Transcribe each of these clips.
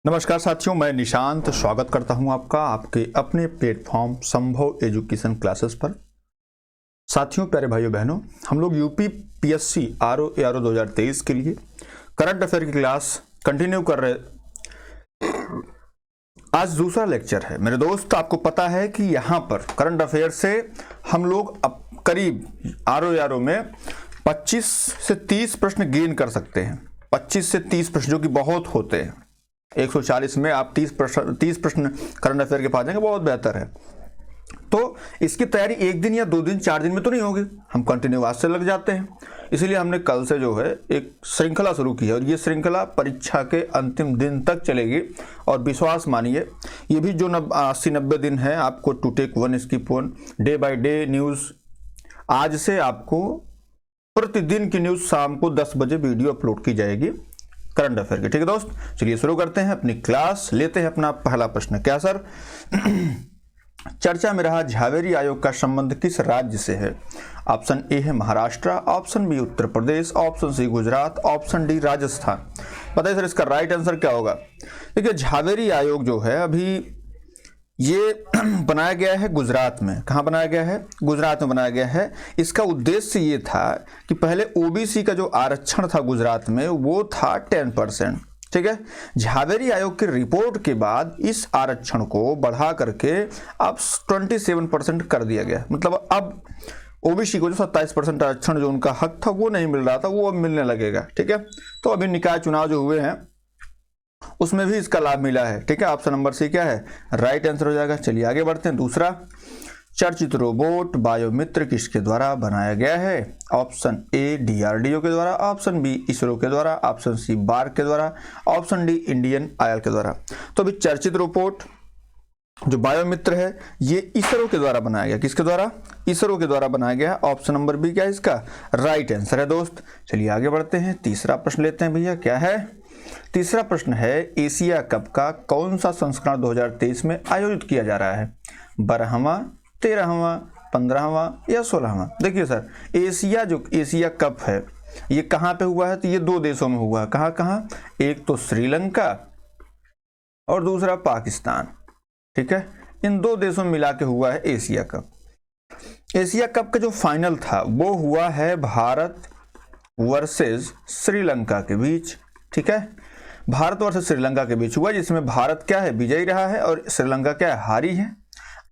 नमस्कार साथियों, मैं निशांत स्वागत करता हूं आपका आपके अपने प्लेटफॉर्म संभव एजुकेशन क्लासेस पर। साथियों, प्यारे भाइयों बहनों, हम लोग यूपी पीएससी आरओ 2023 के लिए करंट अफेयर की क्लास कंटिन्यू कर रहे। आज दूसरा लेक्चर है मेरे दोस्त। आपको पता है कि यहाँ पर करंट अफेयर से हम लोग करीब आरओ में 25 से 30 प्रश्न गेन कर सकते हैं। 25 से 30 प्रश्न, जो कि बहुत होते हैं। 140 में आप 30 प्रश्न करंट अफेयर के पास जाएंगे, बहुत बेहतर है। तो इसकी तैयारी एक दिन या 2 दिन 4 दिन में तो नहीं होगी, हम कंटिन्यू आज से लग जाते हैं। इसलिए हमने कल से जो है एक श्रृंखला शुरू की है, और ये श्रृंखला परीक्षा के अंतिम दिन तक चलेगी। और विश्वास मानिए, ये भी जो 80-90 दिन है, आपको to take one skip one, day by day news. आज से आपको प्रतिदिन की न्यूज़ शाम को 10 बजे वीडियो अपलोड की जाएगी करंट अफेयर की। ठीक है दोस्त, चलिए शुरू करते हैं अपनी क्लास। लेते हैं अपना पहला प्रश्न। क्या सर? चर्चा में रहा झावेरी आयोग का संबंध किस राज्य से है? ऑप्शन ए है Maharashtra, option B Uttar Pradesh, option C Gujarat, option D Rajasthan. बताइए सर, इसका राइट आंसर क्या होगा? देखिए, झावेरी आयोग जो है अभी ये बनाया गया है गुजरात में। कहाँ बनाया गया है? गुजरात में बनाया गया है। इसका उद्देश्य ये था कि पहले ओबीसी का जो आरक्षण था गुजरात में, वो था 10%। ठीक है, झावेरी आयोग की रिपोर्ट के बाद इस आरक्षण को बढ़ा करके अब 27% कर दिया गया। मतलब अब ओबीसी को जो 27% आरक्षण जो उनका हक था वो नहीं मिल रहा था, वो अब मिलने लगेगा। ठीक है, तो अभी निकाय चुनाव जो हुए हैं उसमें भी इसका लाभ मिला है। ठीक है, ऑप्शन नंबर सी क्या है? राइट आंसर हो जाएगा। चलिए आगे बढ़ते हैं। दूसरा, चर्चित रोबोट बायोमित्र किसके द्वारा बनाया गया है? ऑप्शन ए डीआरडीओ के द्वारा, ऑप्शन बी इसरो के द्वारा, ऑप्शन सी बार्क के द्वारा, ऑप्शन डी इंडियन ऑयल के द्वारा। तो अभी चर्चित रोबोट जो बायोमित्र है ये इसरो के द्वारा बनाया गया। किसके द्वारा? इसरो के द्वारा बनाया गया। ऑप्शन नंबर बी क्या है इसका? राइट आंसर है दोस्त। चलिए आगे बढ़ते हैं। तीसरा प्रश्न लेते हैं भैया। क्या है? तीसरा प्रश्न है, एशिया कप का कौन सा संस्करण 2023 में आयोजित किया जा रहा है? 12वां, 13वां, 15वां या 16वां? देखिए सर, एशिया कप है, ये कहाँ पे हुआ है? तो ये 2 देशों में हुआ है। कहाँ कहाँ? एक तो श्रीलंका और दूसरा पाकिस्तान। ठीक है, इन 2 देशों में मिला के हुआ है एशिया कप। एशिया कप का जो फाइनल था वो हुआ है भारत वर्सेस श्रीलंका के बीच। ठीक है, भारत वर्सेस श्रीलंका के बीच हुआ, जिसमें भारत क्या है? विजयी रहा है, और श्रीलंका क्या है? हारी है।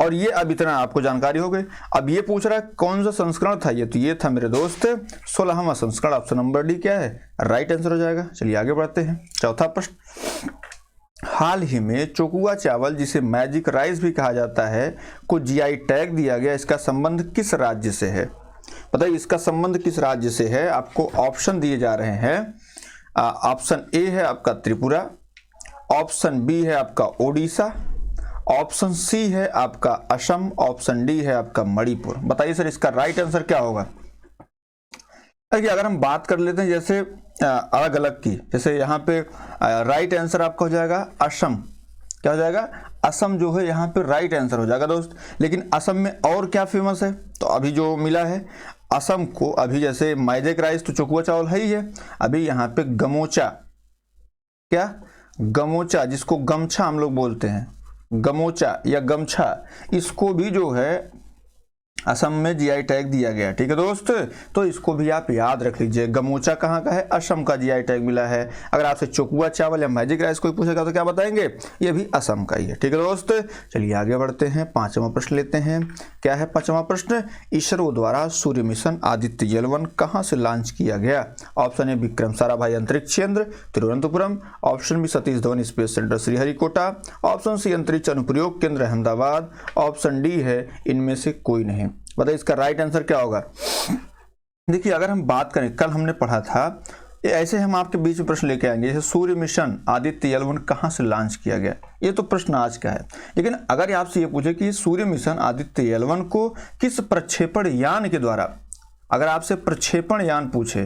और ये अब इतना आपको जानकारी हो गई। अब ये पूछ रहा है कौन सा संस्करण था ये? तो ये था मेरे दोस्त 16वां संस्करण। ऑप्शन नंबर डी क्या है? राइट आंसर हो जाएगा। चलिए आगे बढ़ते हैं। चौथा प्रश्न, हाल ही में चोकुआ चावल, जिसे मैजिक राइस भी कहा जाता है, को जीआई टैग दिया गया। इसका संबंध किस राज्य से है? बताइए, इसका संबंध किस राज्य से है? आपको ऑप्शन दिए जा रहे हैं। ऑप्शन ए है आपका त्रिपुरा, ऑप्शन बी है आपका ओडिशा, ऑप्शन सी है आपका असम, ऑप्शन डी है आपका मणिपुर। बताइए सर, इसका राइट आंसर क्या होगा? देखिए, अगर हम बात कर लेते हैं जैसे अलग अलग की, जैसे यहाँ पे राइट आंसर आपका हो जाएगा असम। क्या हो जाएगा? असम जो है यहाँ पे राइट आंसर हो जाएगा दोस्त। लेकिन असम में और क्या फेमस है? तो अभी जो मिला है असम को, अभी जैसे मैजिक राइस तो चोकुआ चावल है ही है, अभी यहाँ पे गमोचा, क्या गमोचा, जिसको गमछा हम लोग बोलते हैं, गमोचा या गमछा, इसको भी जो है असम में जीआई टैग दिया गया। ठीक है दोस्त, तो इसको भी आप याद रख लीजिए। गमोचा कहाँ का है? असम का जीआई टैग मिला है। अगर आपसे चोकुआ चावल या मैजिक राइस कोई पूछेगा तो क्या बताएंगे? ये भी असम का ही है। ठीक है दोस्त, चलिए आगे बढ़ते हैं। 5वां प्रश्न लेते हैं। क्या है 5वां प्रश्न? इसरो द्वारा सूर्य मिशन आदित्य L1 कहाँ से लॉन्च किया गया? ऑप्शन ए विक्रम साराभाई अंतरिक्ष केंद्र Thiruvananthapuram, option B Satish Dhawan space centre Sriharikota, option C अंतरिक्ष अनुप्रयोग केंद्र अहमदाबाद, ऑप्शन डी है इनमें से कोई नहीं। बताइए इसका राइट आंसर क्या होगा? देखिए, अगर हम बात करें, कल हमने पढ़ा था, ऐसे हम आपके बीच में प्रश्न लेके आएंगे, जैसे सूर्य मिशन आदित्य L1 कहाँ से लॉन्च किया गया, ये तो प्रश्न आज का है। लेकिन अगर आपसे ये पूछे कि सूर्य मिशन आदित्य L1 को किस प्रक्षेपण यान के द्वारा, अगर आपसे प्रक्षेपण यान पूछे,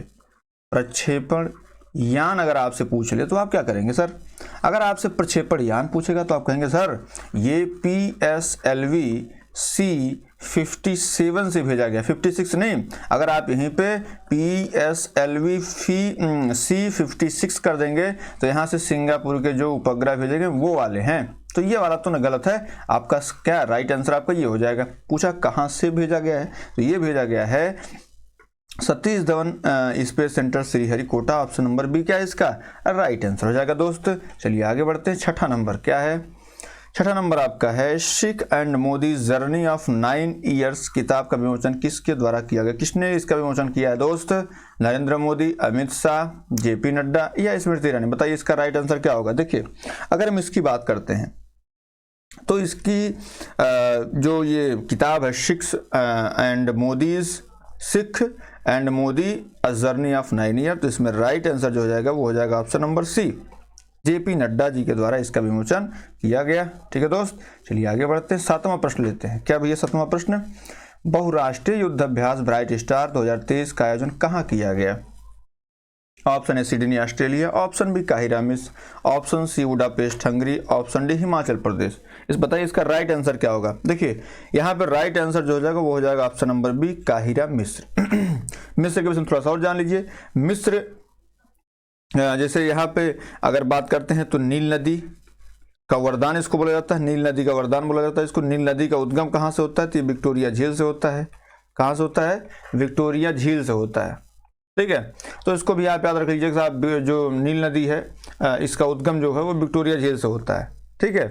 प्रक्षेपण यान अगर आपसे पूछ ले तो आप क्या करेंगे सर? अगर आपसे प्रक्षेपण यान पूछेगा तो आप कहेंगे सर ये PSLV C 57 से भेजा गया, 56 नहीं। अगर आप यहीं पे PSLV C56 कर देंगे तो यहाँ से सिंगापुर के जो उपग्रह भेजेंगे वो वाले हैं, तो ये वाला तो ना गलत है आपका। क्या राइट आंसर आपका ये हो जाएगा। पूछा कहाँ से भेजा गया है, तो ये भेजा गया है Satish Dhawan space centre Sriharikota. Option number B क्या है इसका राइट आंसर हो जाएगा दोस्त। चलिए आगे बढ़ते हैं। छठा नंबर क्या है, छठा नंबर आपका है Sikh and Modi journey of 9 years किताब का विमोचन किसके द्वारा किया गया। किसने इसका विमोचन किया है दोस्त, नरेंद्र मोदी, अमित शाह, JP नड्डा या स्मृति ईरानी। बताइए इसका राइट आंसर क्या होगा। देखिए अगर हम इसकी बात करते हैं तो इसकी जो ये किताब है Sikh and Modi a journey of 9 year, तो इसमें राइट आंसर जो हो जाएगा वो हो जाएगा option number C, JP Nadda ji के द्वारा इसका विमोचन किया गया। ठीक है दोस्त, चलिए आगे बढ़ते हैं। सातवां प्रश्न लेते हैं। क्या भैया सातवां प्रश्न, बहुराष्ट्रीय युद्धाभ्यास ब्राइट स्टार 2023 का आयोजन कहाँ किया गया। Option A Sydney Australia, option B काहिरा मिस्र, option C Budapest Hungary, option D Himachal Pradesh. इस बताइए इसका राइट आंसर क्या होगा। देखिए यहाँ पर राइट आंसर जो हो जाएगा वो हो जाएगा ऑप्शन नंबर बी काहिरा मिस्र। मिस्र के विषय में थोड़ा सा और जान लीजिए। मिस्र जैसे यहाँ पे अगर बात करते हैं तो नील नदी का वरदान इसको बोला जाता है, नील नदी का वरदान बोला जाता है इसको। नील नदी का उद्गम कहाँ से होता है, तो ये विक्टोरिया झील से होता है। कहाँ से होता है, विक्टोरिया झील से होता है। ठीक है, तो इसको भी आप याद रख लीजिए साहब, जो नील नदी है इसका उद्गम जो है वो विक्टोरिया झील से होता है। ठीक है,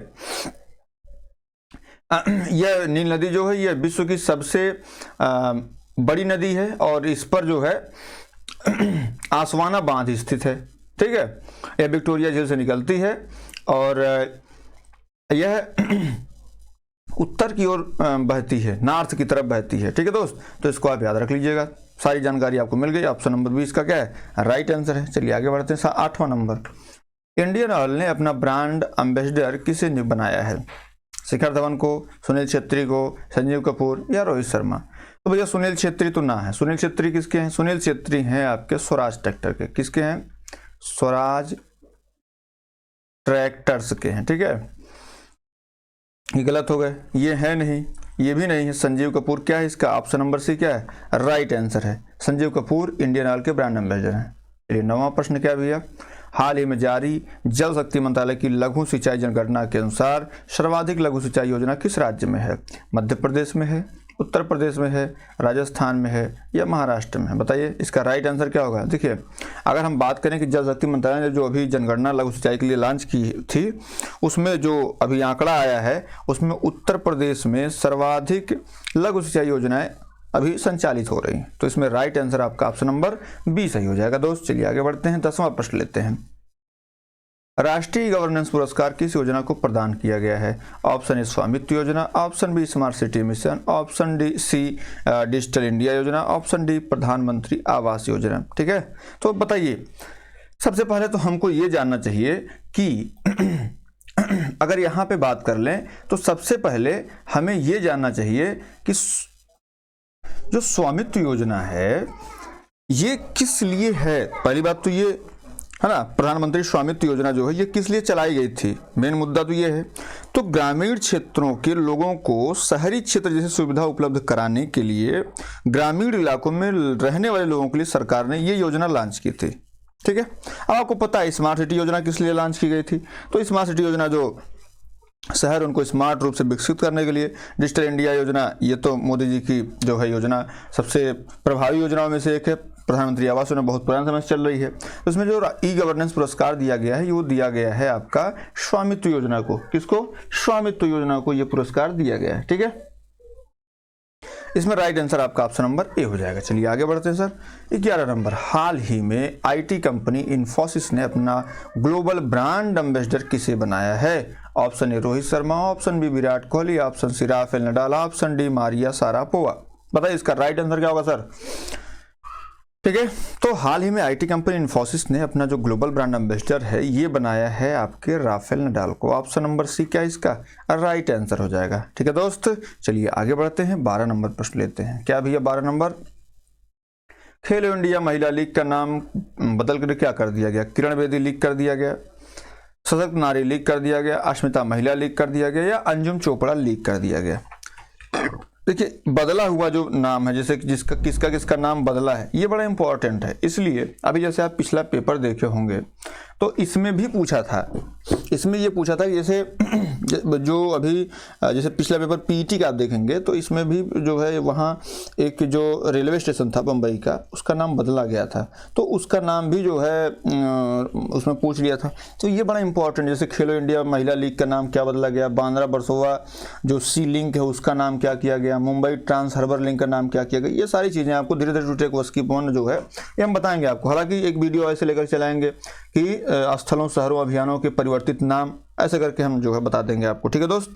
यह नील नदी जो है यह विश्व की सबसे बड़ी नदी है और इस पर जो है आसवाना बांध स्थित है। ठीक है, यह विक्टोरिया झील से निकलती है और यह उत्तर की ओर बहती है, नॉर्थ की तरफ बहती है। ठीक है दोस्त, तो इसको आप याद रख लीजिएगा। सारी जानकारी आपको मिल गई। ऑप्शन नंबर 20 का क्या है राइट आंसर है। चलिए आगे बढ़ते हैं। आठवां नंबर, इंडियन ऑयल ने अपना ब्रांड एम्बेसडर किसे बनाया है। शिखर धवन को, सुनील छेत्री को, संजीव कपूर या रोहित शर्मा। तो भैया सुनील छेत्री तो ना है। सुनील छेत्री किसके हैं, सुनील छेत्री हैं आपके स्वराज ट्रैक्टर के। किसके हैं, स्वराज ट्रैक्टर्स के हैं। ठीक है, ये गलत हो गए, ये है नहीं, ये भी नहीं है। संजीव कपूर क्या है इसका ऑप्शन नंबर सी क्या है राइट आंसर है। संजीव कपूर इंडियन ऑयल के ब्रांड एम्बेसडर हैं। चलिए नौवां प्रश्न क्या भैया, हाल ही में जारी जल शक्ति मंत्रालय की लघु सिंचाई जनगणना के अनुसार सर्वाधिक लघु सिंचाई योजना किस राज्य में है। मध्य प्रदेश में है, उत्तर प्रदेश में है, राजस्थान में है या महाराष्ट्र में है। बताइए इसका राइट आंसर क्या होगा। देखिए अगर हम बात करें कि जल शक्ति मंत्रालय ने जो अभी जनगणना लघु सिंचाई के लिए लॉन्च की थी उसमें जो अभी आंकड़ा आया है उसमें उत्तर प्रदेश में सर्वाधिक लघु सिंचाई योजनाएं अभी संचालित हो रही हैं। तो इसमें राइट आंसर आपका ऑप्शन नंबर बी सही हो जाएगा दोस्त। चलिए आगे बढ़ते हैं। 10वां प्रश्न लेते हैं। राष्ट्रीय गवर्नेंस पुरस्कार किस योजना को प्रदान किया गया है। ऑप्शन ए स्वामित्व योजना, option B smart city mission, option D C digital India योजना, ऑप्शन डी प्रधानमंत्री आवास योजना। ठीक है, तो बताइए सबसे पहले तो हमको ये जानना चाहिए कि अगर यहाँ पे बात कर लें तो सबसे पहले हमें ये जानना चाहिए कि जो स्वामित्व योजना है ये किस लिए है। पहली बात तो ये है ना, प्रधानमंत्री स्वामित्व योजना जो है ये किस लिए चलाई गई थी, मेन मुद्दा तो ये है। तो ग्रामीण क्षेत्रों के लोगों को शहरी क्षेत्र जैसी सुविधा उपलब्ध कराने के लिए ग्रामीण इलाकों में रहने वाले लोगों के लिए सरकार ने ये योजना लॉन्च की थी। ठीक है, अब आपको पता है स्मार्ट सिटी योजना किस लिए लॉन्च की गई थी। तो स्मार्ट सिटी योजना जो शहर उनको स्मार्ट रूप से विकसित करने के लिए, डिजिटल इंडिया योजना ये तो मोदी जी की जो है योजना सबसे प्रभावी योजनाओं में से एक है। प्रधानमंत्री आवास योजना बहुत पुराने समय से चल रही है। तो इसमें जो ई गवर्नेंस पुरस्कार दिया गया है वो दिया गया है आपका स्वामित्व योजना को। किसको, स्वामित्व योजना को ये पुरस्कार दिया गया है। ठीक है, इसमें राइट आंसर आपका ऑप्शन नंबर ए हो जाएगा। चलिए आगे बढ़ते हैं सर। 11 नंबर, हाल ही में आईटी कंपनी इन्फोसिस ने अपना ग्लोबल ब्रांड एम्बेसडर किसे बनाया है। Option A Rohit Sharma, option B Virat Kohli, option C Rafael Nadal, option D Maria Sharapova. बताइए इसका राइट आंसर क्या होगा सर। ठीक है, तो हाल ही में आईटी कंपनी इन्फोसिस ने अपना जो ग्लोबल ब्रांड एम्बेसडर है ये बनाया है आपके राफेल नडाल को। ऑप्शन नंबर सी क्या इसका राइट आंसर हो जाएगा। ठीक है दोस्त, चलिए आगे बढ़ते हैं। 12 नंबर प्रश्न लेते हैं। क्या भैया 12 नंबर, खेलो इंडिया महिला लीग का नाम बदल कर क्या कर दिया गया। किरण बेदी लीग कर दिया गया, सशक्त नारी लीग कर दिया गया, अस्मिता महिला लीग कर दिया गया या अंजुम चोपड़ा लीग कर दिया गया। देखिए बदला हुआ जो नाम है, जैसे जिसका किसका नाम बदला है, ये बड़ा इंपॉर्टेंट है। इसलिए अभी जैसे आप पिछला पेपर देखे होंगे तो इसमें भी पूछा था, इसमें ये पूछा था कि जैसे जो अभी जैसे पिछला पेपर पीटी का आप देखेंगे तो इसमें भी जो है वहाँ एक जो रेलवे स्टेशन था बम्बई का, उसका नाम बदला गया था, तो उसका नाम भी जो है उसमें पूछ लिया था। तो ये बड़ा इंपॉर्टेंट, जैसे खेलो इंडिया महिला लीग का नाम क्या बदला गया, बांद्रा बरसोवा जो सी लिंक है उसका नाम क्या किया गया, मुंबई ट्रांस हार्बर लिंक का नाम क्या किया गया, ये सारी चीज़ें आपको धीरे धीरे टू टेक स्किप वन जो है ये हम बताएंगे आपको। हालांकि एक वीडियो ऐसे लेकर चलाएंगे कि स्थलों शहरों अभियानों के परिवर्तित नाम, ऐसे करके हम जो है बता देंगे आपको, ठीक है दोस्त।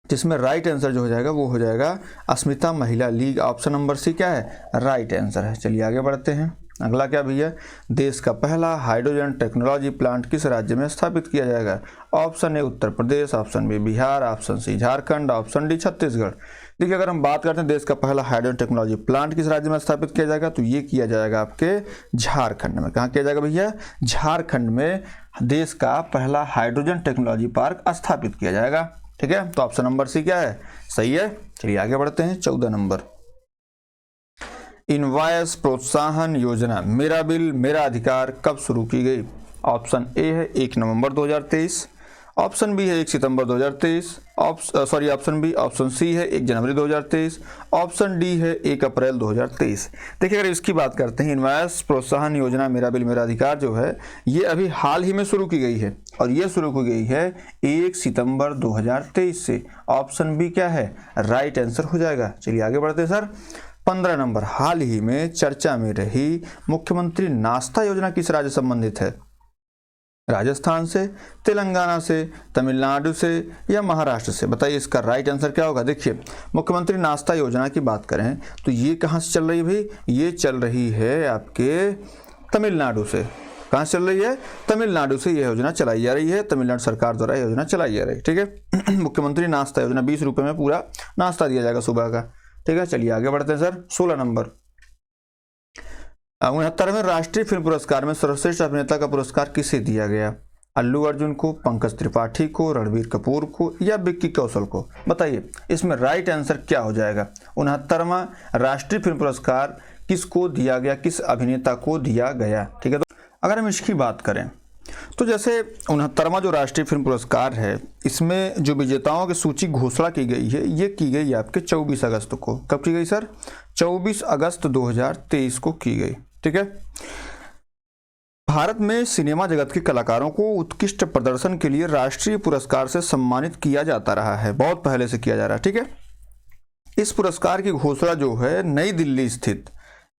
जिसमें राइट आंसर जो हो जाएगा वो हो जाएगा अस्मिता महिला लीग, ऑप्शन नंबर सी क्या है, राइट आंसर है। चलिए आगे बढ़ते हैं। अगला क्या भैया, देश का पहला हाइड्रोजन टेक्नोलॉजी प्लांट किस राज्य में स्थापित किया जाएगा? Option A Uttar Pradesh, option B Bihar, option C Jharkhand, option D Chhattisgarh. देखिए अगर हम बात करते हैं देश का पहला हाइड्रोजन टेक्नोलॉजी प्लांट किस राज्य में स्थापित किया जाएगा, तो ये किया जाएगा आपके झारखंड में। कहाँ किया जाएगा भैया? झारखंड में देश का पहला हाइड्रोजन टेक्नोलॉजी पार्क स्थापित किया जाएगा, ठीक है। तो ऑप्शन नंबर सी क्या है, सही है। चलिए आगे बढ़ते हैं। 14 नंबर, इनवॉइस प्रोत्साहन योजना मेरा बिल मेरा अधिकार कब शुरू की गई? ऑप्शन ए है 1 नवंबर 2023, ऑप्शन बी है 1 सितंबर 2023, ऑप्शन सी है 1 जनवरी 2023, ऑप्शन डी है 1 अप्रैल 2023। देखिए अगर इसकी बात करते हैं, इनवॉइस प्रोत्साहन योजना मेरा बिल मेरा अधिकार जो है ये अभी हाल ही में शुरू की गई है, और ये शुरू की गई है 1 सितंबर 2023 से। ऑप्शन बी क्या है, राइट आंसर हो जाएगा। चलिए आगे बढ़ते हैं सर। 15 नंबर, हाल ही में चर्चा में रही मुख्यमंत्री नाश्ता योजना किस राज्य संबंधित है? राजस्थान से, तेलंगाना से, तमिलनाडु से या महाराष्ट्र से? बताइए इसका राइट आंसर क्या होगा। देखिए मुख्यमंत्री नाश्ता योजना की बात करें तो ये कहाँ से चल रही है भाई? ये चल रही है आपके तमिलनाडु से। कहाँ चल रही है? तमिलनाडु से ये योजना चलाई जा रही है, तमिलनाडु सरकार द्वारा योजना चलाई जा रही है, ठीक है। मुख्यमंत्री नाश्ता योजना 20 रुपये में पूरा नाश्ता दिया जाएगा सुबह का, ठीक है। चलिए आगे बढ़ते हैं सर। 16 नंबर, 69वें राष्ट्रीय फिल्म पुरस्कार में सर्वश्रेष्ठ अभिनेता का पुरस्कार किसे दिया गया? अल्लू अर्जुन को, पंकज त्रिपाठी को, रणबीर कपूर को या विक्की कौशल को? बताइए इसमें राइट आंसर क्या हो जाएगा। 69वां राष्ट्रीय फिल्म पुरस्कार किसको दिया गया, किस अभिनेता को दिया गया, ठीक है। तो अगर हम इसकी बात करें तो जैसे 69वां जो राष्ट्रीय फिल्म पुरस्कार है, इसमें जो विजेताओं की सूची घोषणा की गई है ये की गई आपके 24 अगस्त को। कब की गई सर? 24 अगस्त 2023 को की गई, ठीक है। भारत में सिनेमा जगत के कलाकारों को उत्कृष्ट प्रदर्शन के लिए राष्ट्रीय पुरस्कार से सम्मानित किया जाता रहा है, बहुत पहले से किया जा रहा है, ठीक है। इस पुरस्कार की घोषणा जो है नई दिल्ली स्थित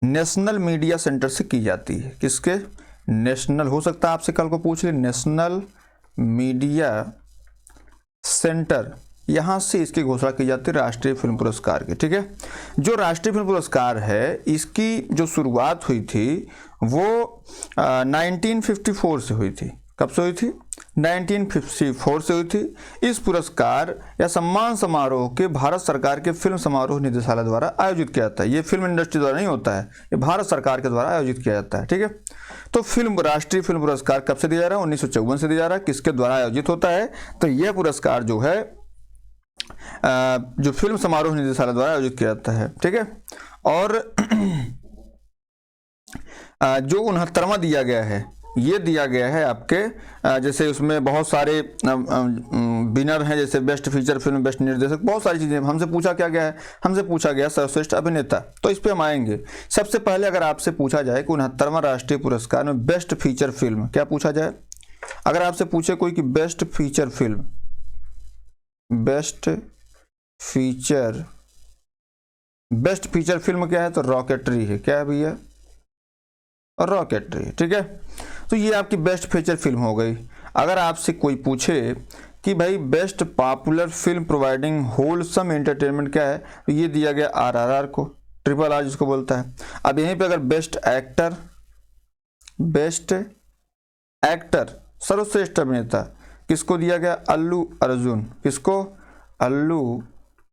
नेशनल मीडिया सेंटर से की जाती है। किसके? नेशनल, हो सकता है आपसे कल को पूछ ले, नेशनल मीडिया सेंटर, यहाँ से इसकी घोषणा की जाती है राष्ट्रीय फिल्म पुरस्कार की, ठीक है। जो राष्ट्रीय फिल्म पुरस्कार है इसकी जो शुरुआत हुई थी वो 1954 से हुई थी। कब से हुई थी? 1954 से हुई थी। इस पुरस्कार या सम्मान समारोह के भारत सरकार के फिल्म समारोह निदेशालय द्वारा आयोजित किया जाता है। ये फिल्म इंडस्ट्री द्वारा नहीं होता है, ये भारत सरकार के द्वारा आयोजित किया जाता है, ठीक है। तो राष्ट्रीय फिल्म पुरस्कार कब से दिया जा रहा है? 1954 से दिया जा रहा है। किसके द्वारा आयोजित होता है? तो यह पुरस्कार जो है जो फिल्म समारोह निदेशालय द्वारा आयोजित किया जाता है, ठीक है। और जो 69वां दिया गया है ये दिया गया है आपके जैसे उसमें बहुत सारे विनर हैं, जैसे बेस्ट फीचर फिल्म, बेस्ट निर्देशक, बहुत सारी चीज़ें। हमसे पूछा क्या गया है? हमसे पूछा गया सर्वश्रेष्ठ अभिनेता, तो इस पे हम आएंगे। सबसे पहले अगर आपसे पूछा जाए कि 69वां राष्ट्रीय पुरस्कार में बेस्ट फीचर फिल्म क्या पूछा जाए? अगर आपसे पूछे कोई कि best feature film, best feature film क्या है? तो रॉकेटरी है। क्या है भैया? रॉकेटरी, ठीक है। तो ये आपकी बेस्ट फीचर फिल्म हो गई। अगर आपसे कोई पूछे कि भाई best popular film providing wholesome entertainment क्या है, तो ये दिया गया RRR को, RRR जिसको बोलता है। अब यहीं पे अगर बेस्ट एक्टर सर्वश्रेष्ठ अभिनेता किसको दिया गया? अल्लू अर्जुन। किसको? अल्लू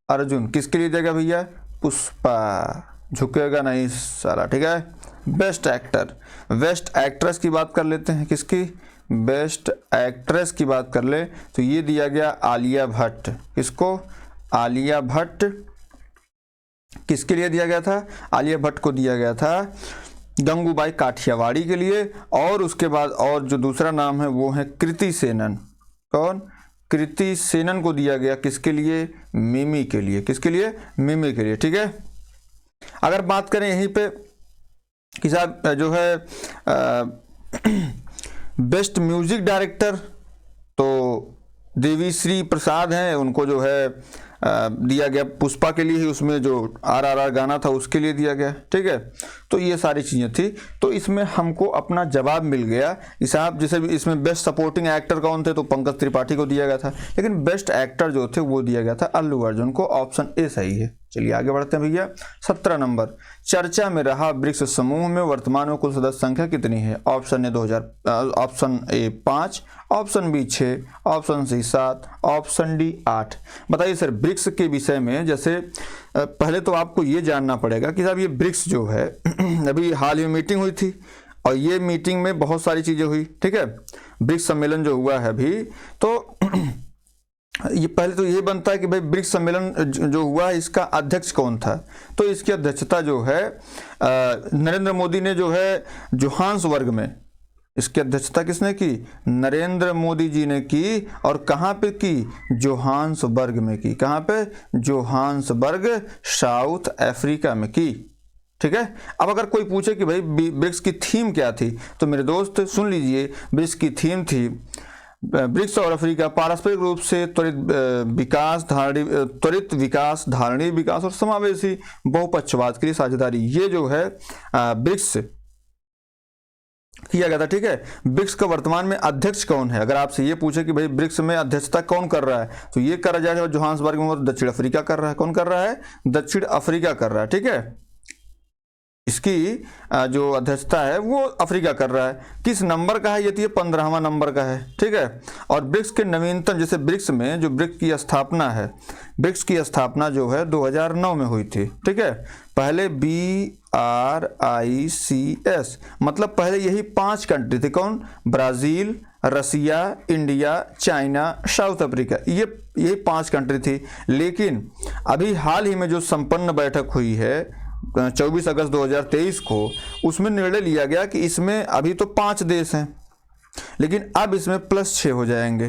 अर्जुन। किसके लिए दिया गया भैया? पुष्पा। झुकेगा नहीं साला, ठीक है। बेस्ट एक्टर, बेस्ट एक्ट्रेस की बात कर लेते हैं। किसकी? बेस्ट एक्ट्रेस की बात कर ले तो ये दिया गया आलिया भट्ट। किसको? आलिया भट्ट किसके लिए दिया गया था? आलिया भट्ट को दिया गया था गंगूबाई काठियावाड़ी के लिए। और उसके बाद और जो दूसरा नाम है वो है कृति सेनन। कौन? कृति सेनन को दिया गया किसके लिए? मिमी के लिए। किसके लिए? मिमी के लिए। ठीक है। अगर बात करें यहीं पे कि साहब जो है बेस्ट म्यूजिक डायरेक्टर, तो देवीश्री प्रसाद हैं, उनको जो है दिया गया पुष्पा के लिए ही, उसमें जो RRR गाना था उसके लिए दिया गया। ठीक है। तो ये सारी चीज़ें थी। तो इसमें हमको अपना जवाब मिल गया। साहब जैसे भी इसमें बेस्ट सपोर्टिंग एक्टर कौन थे, तो पंकज त्रिपाठी को दिया गया था, लेकिन बेस्ट एक्टर जो थे वो दिया गया था अल्लू अर्जुन को। ऑप्शन ए सही है। चलिए आगे बढ़ते हैं भैया। 17 नंबर, चर्चा में रहा ब्रिक्स समूह में वर्तमान में कुल सदस्य संख्या कितनी है? Option A 5, option B 6, option C 7, option D 8। बताइए सर, ब्रिक्स के विषय में जैसे पहले तो आपको ये जानना पड़ेगा कि साहब ये ब्रिक्स जो है अभी हाल ही में मीटिंग हुई थी और ये मीटिंग में बहुत सारी चीज़ें हुई। ठीक है। ब्रिक्स सम्मेलन जो हुआ है अभी, तो ये पहले तो ये बनता है कि भाई ब्रिक्स सम्मेलन जो हुआ है इसका अध्यक्ष कौन था? तो इसकी अध्यक्षता जो है नरेंद्र मोदी ने जो है जोहान्सबर्ग में, इसकी अध्यक्षता किसने की? नरेंद्र मोदी जी ने की। और कहाँ पे की? जोहान्सबर्ग में की। कहाँ पे? जोहान्सबर्ग, साउथ अफ्रीका में की। ठीक है। अब अगर कोई पूछे कि भाई ब्रिक्स की थीम क्या थी, तो मेरे दोस्त सुन लीजिए, ब्रिक्स की थीम थी ब्रिक्स और अफ्रीका पारस्परिक रूप से त्वरित विकास, धारणीय विकास और समावेशी बहुपक्षवाद के लिए साझेदारी। ये जो है ब्रिक्स किया गया था। ठीक है। ब्रिक्स का वर्तमान में अध्यक्ष कौन है? अगर आपसे ये पूछे कि भाई ब्रिक्स में अध्यक्षता कौन कर रहा है, तो ये कर रहा है जोहान्सबर्ग में, और दक्षिण अफ्रीका कर रहा है। कौन कर रहा है? दक्षिण अफ्रीका कर रहा है। ठीक है। इसकी जो अध्यक्षता है वो अफ्रीका कर रहा है। किस नंबर का है? ये तो 15वां नंबर का है। ठीक है। और ब्रिक्स के नवीनतम, जैसे ब्रिक्स में जो ब्रिक्स की स्थापना है, ब्रिक्स की स्थापना जो है 2009 में हुई थी। ठीक है। पहले BRICS, मतलब पहले यही 5 कंट्री थे। कौन? ब्राज़ील, रसिया, इंडिया, चाइना, साउथ अफ्रीका, ये 5 कंट्री थी। लेकिन अभी हाल ही में जो संपन्न बैठक हुई है 24 अगस्त 2023 को, उसमें निर्णय लिया गया कि इसमें अभी तो 5 देश हैं, लेकिन अब इसमें +6 हो जाएंगे।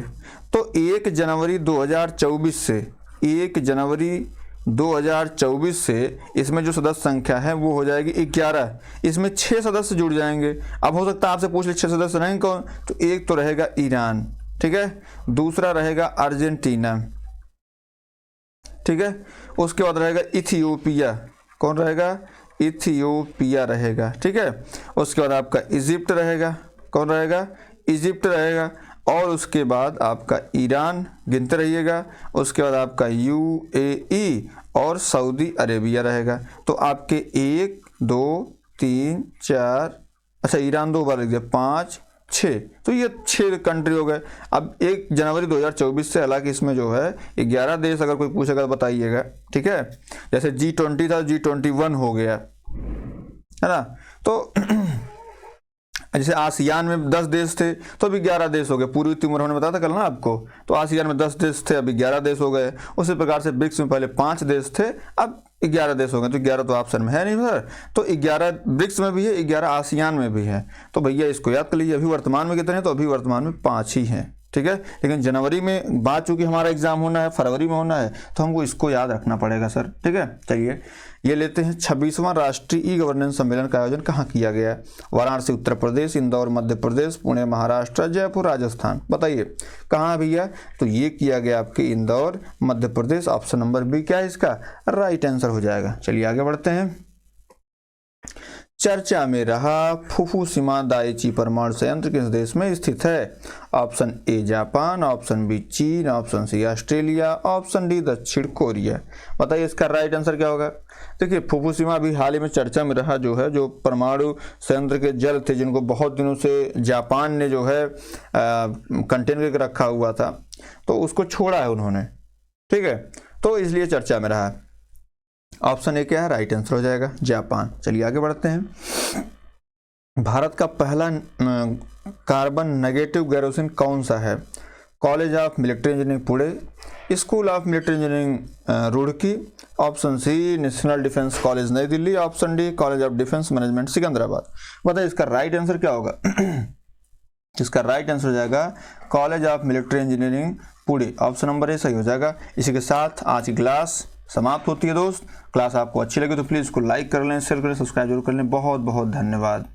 तो 1 जनवरी 2024 से 1 जनवरी 2024 से इसमें जो सदस्य संख्या है वो हो जाएगी 11। इसमें 6 सदस्य जुड़ जाएंगे। अब हो सकता है आपसे पूछ ले 6 सदस्य रहेंगे कौन? तो एक तो रहेगा ईरान। ठीक है। दूसरा रहेगा अर्जेंटीना। ठीक है। उसके बाद रहेगा इथियोपिया। कौन रहेगा? इथियोपिया रहेगा। ठीक है। उसके बाद आपका इजिप्ट रहेगा। कौन रहेगा? इजिप्ट रहेगा। और उसके बाद आपका ईरान, गिनते रहिएगा। उसके बाद आपका UAE और सऊदी अरेबिया रहेगा। तो आपके 1 2 3 4, अच्छा ईरान 2 बार लिख दिया, 5 6, तो ये 6 कंट्री हो गए। अब 1 जनवरी 2024 से हालांकि इसमें जो है 11 देश, अगर कोई पूछेगा तो बताइएगा। ठीक है। जैसे G20 था, G21 हो गया, है ना। तो जैसे आसियान में 10 देश थे तो अभी 11 देश हो गए। पूर्वी तिमोर हमने बताया था कल ना आपको, तो आसियान में 10 देश थे, अभी 11 देश हो गए। उसी प्रकार से ब्रिक्स में पहले 5 देश थे, अब 11 देश हो गए। तो 11 तो ऑप्शन में है नहीं सर, तो 11 ब्रिक्स में भी है, 11 आसियान में भी है। तो भैया इसको याद कर लीजिए। अभी वर्तमान में कितने हैं? तो अभी वर्तमान में 5 ही हैं। ठीक है। लेकिन जनवरी में बाद चूंकि हमारा एग्जाम होना है, फरवरी में होना है, तो हमको इसको याद रखना पड़ेगा सर। ठीक है। चलिए ये लेते हैं। 26वां राष्ट्रीय ई गवर्नेंस सम्मेलन का आयोजन कहाँ किया गया? वाराणसी उत्तर प्रदेश, इंदौर मध्य प्रदेश, पुणे महाराष्ट्र, जयपुर राजस्थान। बताइए कहाँ भैया? तो ये किया गया आपके Indore Madhya Pradesh. Option number B क्या है इसका? राइट आंसर हो जाएगा। चलिए आगे बढ़ते हैं। चर्चा में रहा फुकुशिमा दाइची परमाणु संयंत्र किस देश में स्थित है? Option A Japan, option B चीन, option C Australia, option D दक्षिण कोरिया। बताइए इसका राइट आंसर क्या होगा? देखिए फुकुशिमा भी हाल ही में चर्चा में रहा, जो है जो परमाणु संयंत्र के जल थे जिनको बहुत दिनों से जापान ने जो है कंटेन करके रखा हुआ था, तो उसको छोड़ा है उन्होंने। ठीक है। तो इसलिए चर्चा में रहा। ऑप्शन ए क्या है? राइट आंसर हो जाएगा, जापान। चलिए आगे बढ़ते हैं। भारत का पहला कार्बन नेगेटिव केरोसिन कौन सा है? College of military engineering Pune, school of military engineering Roorkee, option C national defence college नई Delhi, option D college of defence management Secunderabad. बताइए इसका राइट आंसर क्या होगा। इसका राइट आंसर हो जाएगा college of military engineering Pune, option number A सही हो जाएगा। इसी के साथ आज की क्लास समाप्त होती है दोस्त। क्लास आपको अच्छी लगी तो प्लीज़ इसको लाइक कर लें, शेयर करें, सब्सक्राइब जरूर कर लें। बहुत बहुत धन्यवाद।